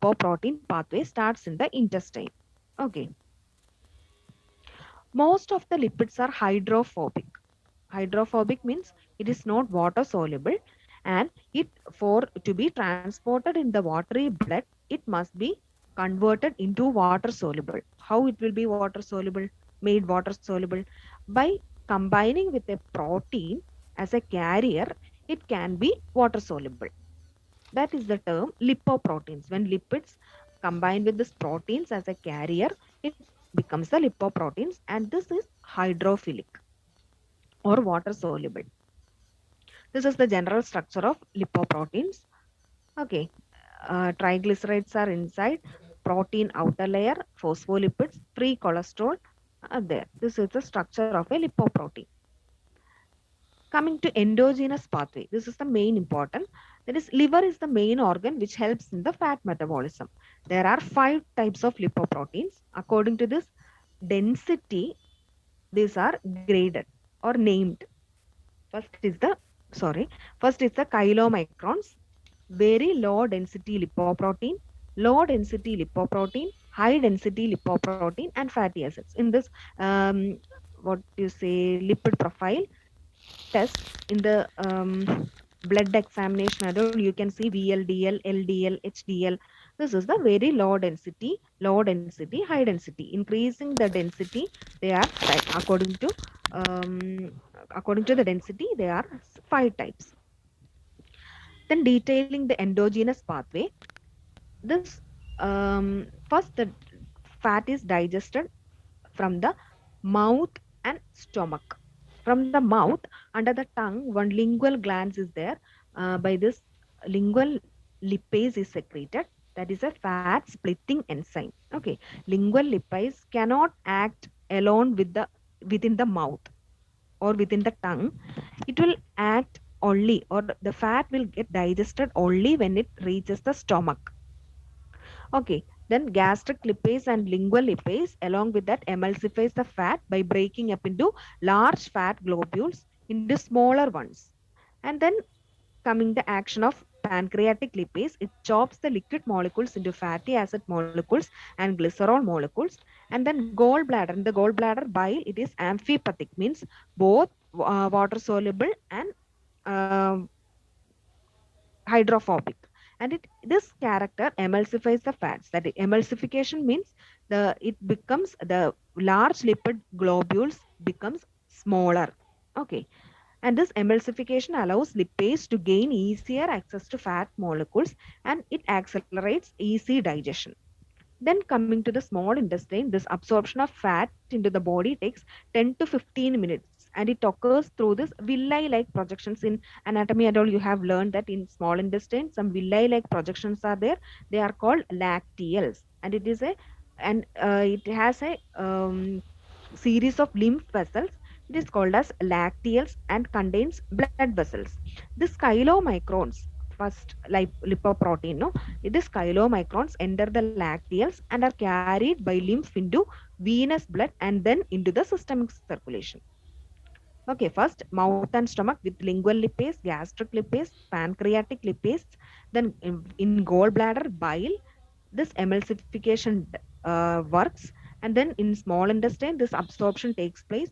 lipoprotein pathway starts in the intestine. Okay. Most of the lipids are hydrophobic. Hydrophobic means it is not water soluble, and it for to be transported in the watery blood, it must be converted into water soluble. How it will be water soluble, made water soluble? By combining with a protein as a carrier, it can be water soluble. That is the term lipoproteins. When lipids combine with these proteins as a carrier, it becomes the lipoproteins, and this is hydrophilic or water soluble. This is the general structure of lipoproteins. Okay, triglycerides are inside, protein outer layer, phospholipids, free cholesterol are there. This is the structure of a lipoprotein. Coming to endogenous pathway, this is the main important. That is, liver is the main organ which helps in the fat metabolism. There are 5 types of lipoproteins. According to this density, these are graded or named. First is the sorry, First is the chylomicrons, very low density lipoprotein, low density lipoprotein, high density lipoprotein, and fatty acids. In this, what you say, lipid profile test in the blood examination, you can see VLDL, LDL, HDL. This is the very low density, high density. Increasing the density, they are um, according to the density, they are 5 types. Then detailing the endogenous pathway. This first the fat is digested from the mouth and stomach. From the mouth, under the tongue, one lingual gland is there. By this, lingual lipase is secreted. That is a fat splitting enzyme. Okay, lingual lipase cannot act alone within the mouth or within the tongue. It will act only, or the fat will get digested only when it reaches the stomach. Okay, then gastric lipase and lingual lipase, along with that, emulsifies the fat by breaking up into large fat globules into smaller ones. And then coming the action of pancreatic lipase, it chops the liquid molecules into fatty acid molecules and glycerol molecules. And then gallbladder, in the gallbladder bile, it is amphipathic, means both water soluble and um hydrophobic, and this character emulsifies the fats. That emulsification means it becomes the large lipid globules becomes smaller. Okay, and this emulsification allows lipase to gain easier access to fat molecules, and it accelerates easy digestion. Then coming to the small intestine, this absorption of fat into the body takes 10 to 15 minutes, and it occurs through this villi-like projections. In anatomy and all, you have learned that in small intestine, some villi-like projections are there. They are called lacteals, and it has a series of lymph vessels. It is called as lacteals and contains blood vessels. This chylomicrons, first lipoprotein, no, these chylomicrons enter the lacteals and are carried by lymph into venous blood and then into the systemic circulation. Okay, first mouth and stomach with lingual lipase, gastric lipase, pancreatic lipase, then in gallbladder bile, this emulsification works, and then in small intestine, this absorption takes place.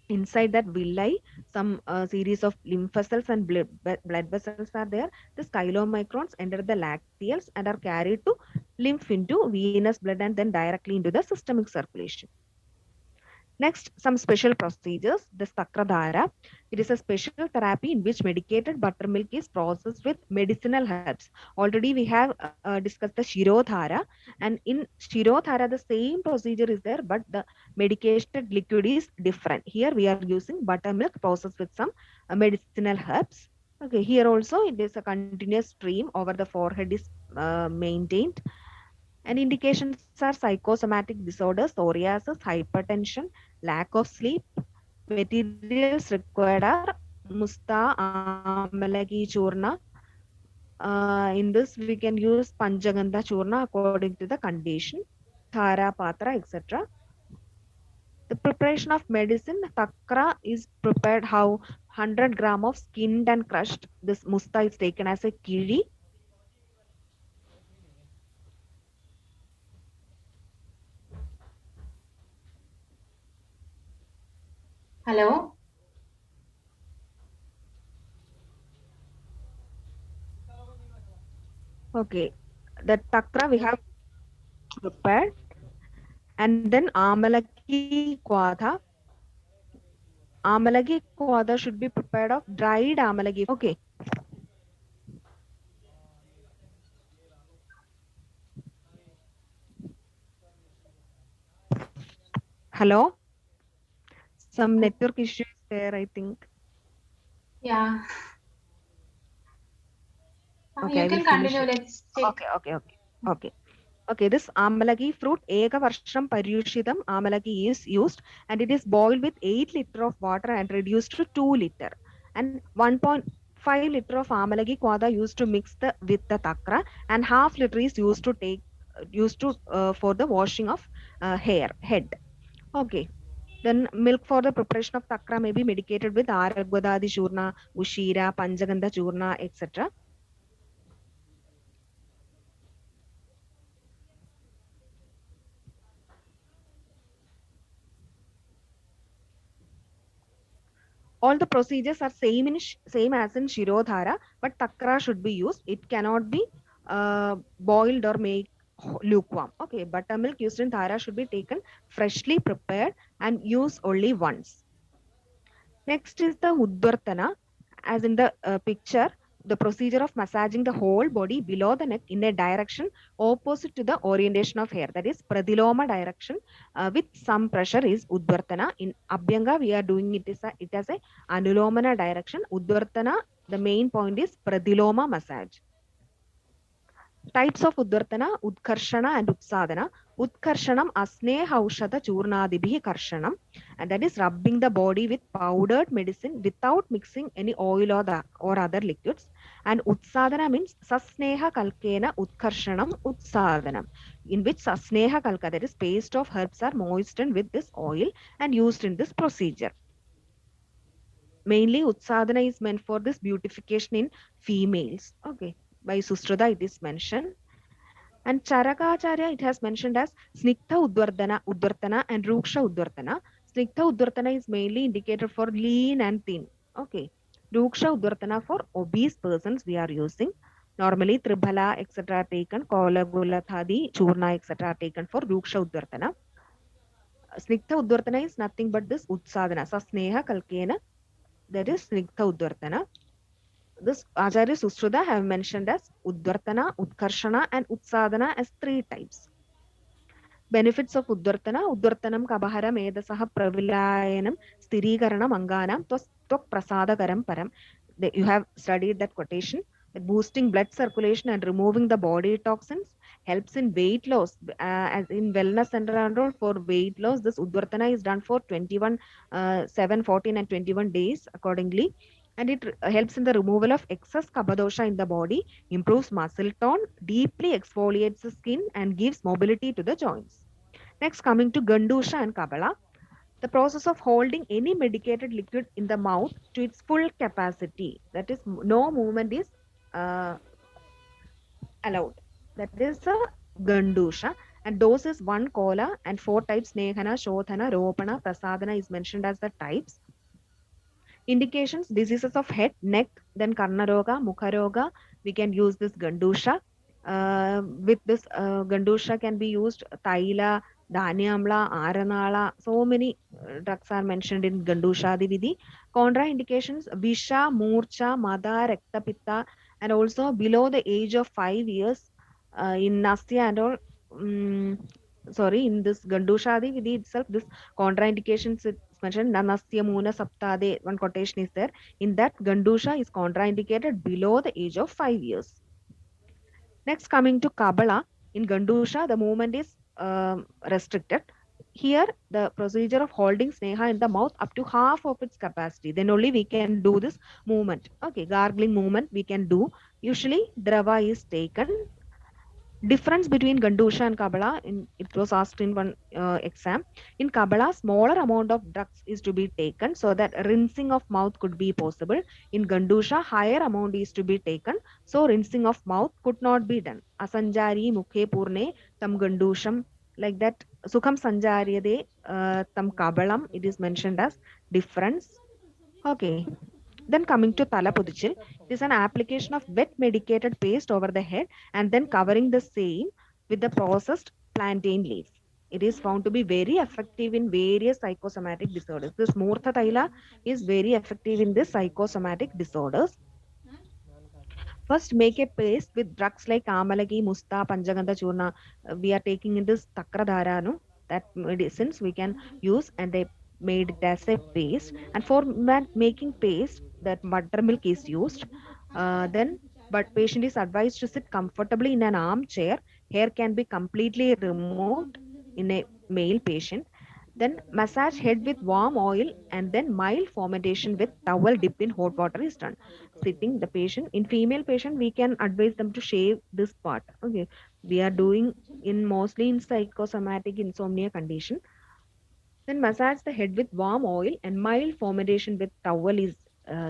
Inside that villi, some series of lymph vessels and blood vessels are there. The chylomicrons enter the lacteals and are carried to lymph into venous blood and then directly into the systemic circulation. Next, some special procedures. The Sakradhara. It is a special therapy in which medicated buttermilk is processed with medicinal herbs. Already we have discussed the Shirodhara, and in Shirodhara the same procedure is there, but the medicated liquid is different. Here we are using buttermilk processed with some medicinal herbs. Okay, here also it is a continuous stream over the forehead is maintained, and indications are psychosomatic disorders, psoriasis, hypertension, lack of sleep. Materials required are musta, amalaki churna. In this, we can use panchagandha churna according to the condition, thara, patra, etc. The preparation of medicine, takra is prepared how 100 gram of skinned and crushed. This musta is taken as a kiri. Hello? Okay, the takra we have prepared, and then amalaki kwada. Amalagi kwada should be prepared of dried amalagi. Okay. Hello. Some network issues there, I think. Yeah, Okay, you I will can finish continue. it. Let's check. Okay. Okay, this amalagi fruit, Eka Varsham Paryushitam amalagi is used, and it is boiled with 8 liter of water and reduced to 2 liter. And 1.5 liter of amalagi kwada used to mix with the takra, and half liter is used to for the washing of head. Okay. Then milk for the preparation of takra may be medicated with Aragwadadi churna, Ushira, Panjagandha churna, etc. All the procedures are same as in Shirodhara, but takra should be used. It cannot be boiled or made lukewarm. Okay, buttermilk used in Thara should be taken freshly prepared and used only once. Next is the Uddvartana, as in the picture, the procedure of massaging the whole body below the neck in a direction opposite to the orientation of hair, that is Pradiloma direction, with some pressure is Uddvartana. In Abhyanga, we are doing it as a Anulomana direction. Uddvartana, the main point is Pradiloma massage. Types of Uddvartana, Udkarshana and Utsadana. Utkarshanam asneha aushada churnadibhi karshanam, and that is rubbing the body with powdered medicine without mixing any oil or other liquids. And Utsadana means sasneha kalkena utkarshanam utsadanam, in which sasneha kalka, that is paste of herbs, are moistened with this oil and used in this procedure. Mainly Utsadana is meant for this beautification in females. Okay. By Sustrada it is mentioned. And Charakacharya, it has mentioned as Sniktha Uddvartana and Ruksha Uddvartana. Sniktha Uddvartana is mainly indicated for lean and thin. Okay. Ruksha Uddvartana for obese persons we are using. Normally, Tribhala, etc. are taken, Kola, Gula, Thadi, Churna, etc. are taken for Ruksha Uddvartana. Sniktha Uddvartana is nothing but this Utsadana. Sasneha Kalkena, that is Sniktha Uddvartana. This Acharya Sushruta have mentioned as Uddvartana, Utkarshana, and Utsadana as 3 types. Benefits of Uddvartana. Uddvartanam kabahara medasaha pravilayanam sthirikaranam anganam twak prasadakaram param. You have studied that quotation. Boosting blood circulation and removing the body toxins helps in weight loss. As in wellness center and all, for weight loss, this Uddvartana is done for 21, 7, 14 and 21 days accordingly. And it helps in the removal of excess kabadosha in the body, improves muscle tone, deeply exfoliates the skin, and gives mobility to the joints. Next, coming to Gandusha and Kabala, the process of holding any medicated liquid in the mouth to its full capacity. That is, no movement is uh, allowed. That is a Gandusha. And dose is 1 kola and 4 types Nehana, Shodhana, Ropana, Prasadana is mentioned as the types. Indications: diseases of head, neck, then Karnaroga, Mukharoga. We can use this Gandusha. With this Gandusha can be used Taila, Dhanyamla, Aranala. So many drugs are mentioned in Gandusha Vidhi. Contraindications: Visha, Murcha, Mada, Rektapitta, and also below the age of 5 years in Nasya and all. Um, Sorry, in this Gandushadi Vidhi itself, this contraindications is mentioned. Nanasya Muna Saptade, one quotation is there. In that, Gandusha is contraindicated below the age of 5 years. Next, coming to Kabala, in Gandusha, the movement is restricted. Here, the procedure of holding Sneha in the mouth up to half of its capacity. Then only we can do this movement. Okay, gargling movement we can do. Usually, Drava is taken. Difference between Gandusha and Kabala, it was asked in one exam. In Kabala, smaller amount of drugs is to be taken so that rinsing of mouth could be possible. In Gandusha, higher amount is to be taken, so rinsing of mouth could not be done. Asanjari Mukhe Purne Tam Gandusham. like that. Sukham sanjaryade tam kabalam, it is mentioned as difference. Okay. Then coming to tala pudichil, it is an application of wet medicated paste over the head and then covering the same with the processed plantain leaf. It is found to be very effective in various psychosomatic disorders. This Murtha Taila is very effective in this psychosomatic disorders. First, make a paste with drugs like Amalagi, Musta, Panjagandha Churna. We are taking in this Takradhara, no? That medicines we can use, and they made it as a paste. And for making paste, that buttermilk is used. Then, but patient is advised to sit comfortably in an armchair. Hair can be completely removed in a male patient. Then massage head with warm oil and then mild fomentation with towel dipped in hot water is done. Sitting the patient, in female patient we can advise them to shave this part. Okay, we are doing in mostly in psychosomatic insomnia condition. Then massage the head with warm oil and mild fomentation with towel is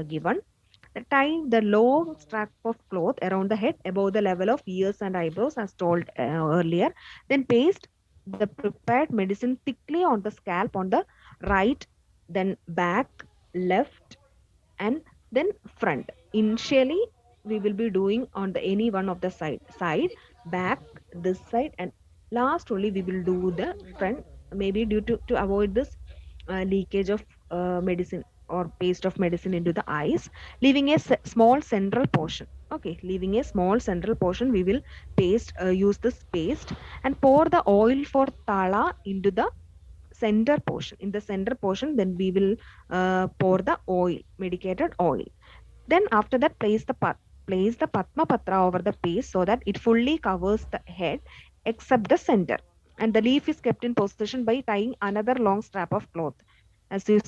given. Tie the long strap of cloth around the head above the level of ears and eyebrows as told earlier. Then paste the prepared medicine thickly on the scalp on the right, then back, left, and then front. Initially, we will be doing on the any one of the side, back, this side, and last only we will do the front. Maybe due to avoid this leakage of medicine or paste of medicine into the eyes, leaving a small central portion. Okay, leaving a small central portion, we will use this paste and pour the oil for tala into the center portion. In the center portion, then we will pour the oil, medicated oil. Then after that, place the Patma Patra over the paste so that it fully covers the head except the center. And the leaf is kept in position by tying another long strap of cloth. As you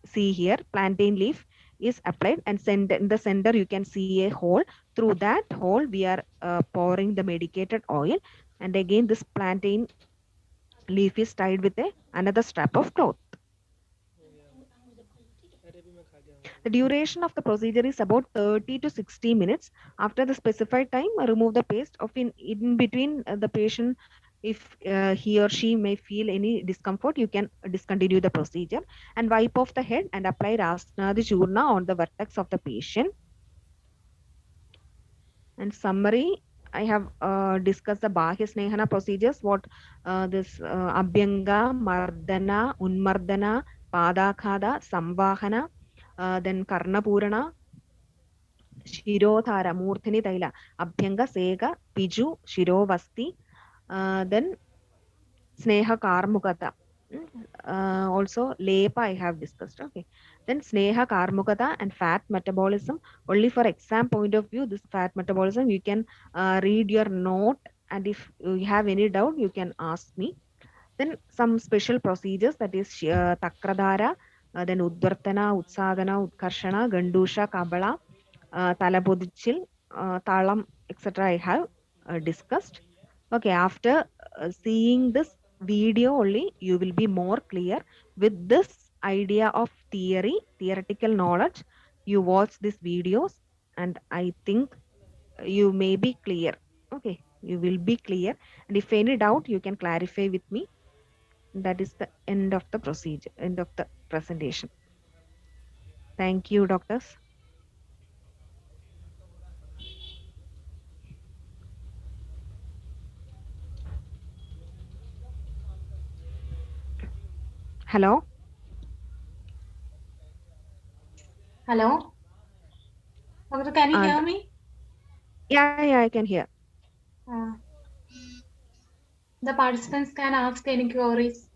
see here, plantain leaf is applied, and in the center you can see a hole. Through that hole, we are pouring the medicated oil, and again this plantain leaf is tied with another strap of cloth. The duration of the procedure is about 30 to 60 minutes. After the specified time, remove the paste. Of in between the patient, if he or she may feel any discomfort, you can discontinue the procedure and wipe off the head and apply Rasnadi Churna on the vertex of the patient. And summary, I have discussed the Bahya Snehana procedures, what this Abhyanga, Mardana, Unmardana, Padakhada, Samvahana, then Karnapurana, Shirodhara, Murthini Taila, Abhyanga, Sega, Piju, Shirovasti, then Sneha Karmukata. Also, Lepa I have discussed. Okay. Then Sneha Karmukata and fat metabolism. Only for exam point of view, this fat metabolism, you can read your note, and if you have any doubt, you can ask me. Then some special procedures, that is Takradhara, then Udvartana, Utsadana, Utkarshana, Gandusha, Kabala, Talapodichil, Talam, etc. I have discussed. Okay, after seeing this video only, you will be more clear with this idea of theoretical knowledge. You watch these videos, and I think you may be clear. Okay, you will be clear. And if any doubt, you can clarify with me. That is the end of the procedure, end of the presentation. Thank you, doctors. Hello. Hello? Doctor, can you hear me? Yeah, I can hear. Uh, the participants can ask any queries.